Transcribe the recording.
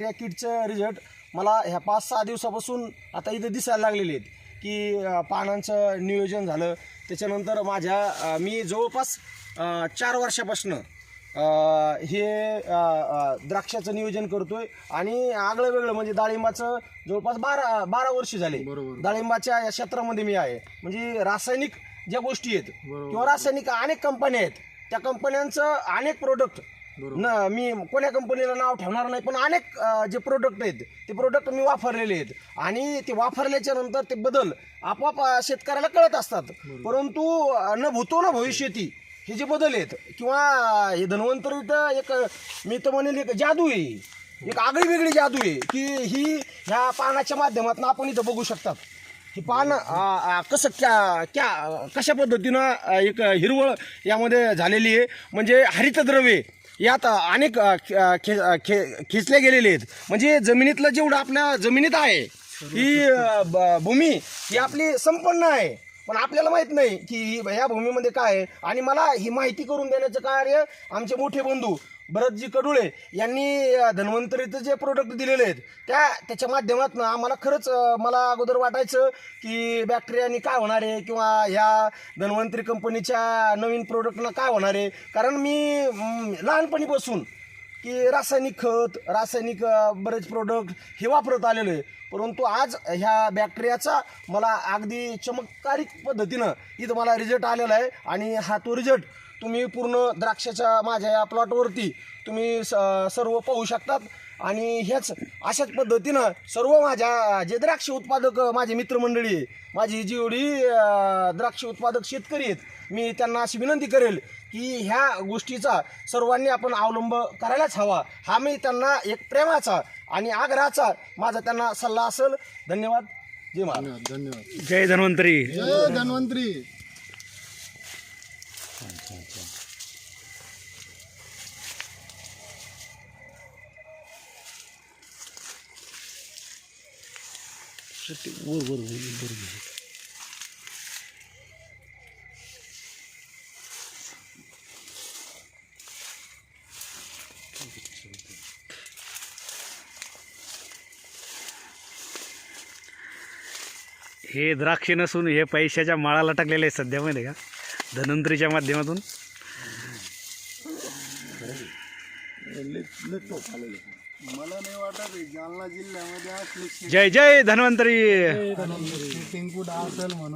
त्या किटचं रिझल्ट मला ह्या 5-6 दिवसापासून आता इथं दिसायला लागलेले आहेत की पानांचं नियोजन झालं. त्याच्यानंतर मी जवळपास 4 वर्षापासून हे द्राक्षाचं नियोजन करतोय आणि आगळं वेगळं म्हणजे डाळिंबाचं जवळपास 12 वर्ष झाले. डाळिंबाच्या या क्षेत्रामध्ये मी आहे. म्हणजे रासायनिक ज्या गोष्टी आहेत किंवा रासायनिक अनेक कंपन्या आहेत, त्या कंपन्यांचं अनेक प्रोडक्ट मी कोण्या कंपनीला नाव ठेवणार नाही, पण अनेक जे प्रोडक्ट आहेत ते प्रोडक्ट मी वापरलेले आहेत आणि ते वापरल्याच्या नंतर ते बदल आपोआप शेतकऱ्याला कळत असतात. परंतु न भूतो न भविष्यती हे जे बदल आहेत किंवा हे धन्वंतरी तर एक मी तर म्हणेल एक जादू आहे, एक आगळी वेगळी जादू आहे की ही ह्या पानाच्या माध्यमातून आपण इथं बघू शकतात. ही पान कसं कशा पद्धतीनं एक हिरवळ यामध्ये झालेली आहे. म्हणजे हरितद्रव्ये यात अनेक खेचले गेलेले आहेत. म्हणजे जमिनीतलं जेवढं आपल्या जमिनीत आहे ही भूमी ही आपली संपन्न आहे, पण आपल्याला माहीत नाही की ह्या भूमीमध्ये काय आहे. आणि मला ही माहिती करून देण्याचं कार्य आमचे मोठे बंधू भरतजी कडुळे यांनी धन्वंतरीचं जे प्रोडक्ट दिलेले आहेत त्याच्या माध्यमातून आम्हाला खरंच मला अगोदर वाटायचं की बॅक्टेरियानी काय होणार आहे किंवा ह्या धन्वंतरी कंपनीच्या नवीन प्रोडक्टनं काय होणार आहे. कारण मी लहानपणीपासून की रासायनिक खत, रासायनिक बरेच प्रोडक्ट हे वापरत आलेलो आहे. परंतु आज ह्या बॅक्टेरियाचा मला अगदी चमत्कारिक पद्धतीनं इथं मला रिझल्ट आलेला आहे. आणि हा तो रिझल्ट तुम्ही पूर्ण द्राक्षाच्या माझ्या या प्लॉटवरती तुम्ही सर्व पाहू शकतात. आणि ह्याच अशाच पद्धतीनं सर्व माझ्या जे द्राक्ष उत्पादक माझे मित्रमंडळी आहे, माझी जेवढी द्राक्ष उत्पादक शेतकरी आहेत, मी त्यांना अशी विनंती करेल की ह्या गोष्टीचा सर्वांनी आपण अवलंब करायलाच हवा. हा मी त्यांना एक प्रेमाचा आणि आग्रहाचा माझा त्यांना सल्ला असेल. धन्यवाद. जय महाराज. धन्यवाद. जय धन्वंतरी. जय धन्वंतरी. हे द्राक्ष नसून हे पैशाच्या माळाला टाकलेले आहे सध्या, माहिती का, धन्वंतरीच्या माध्यमातून. मला नाही वाटत जालना जिल्ह्यामध्ये जय जय धन्वंतरी. टिंकू डाळ असेल म्हणून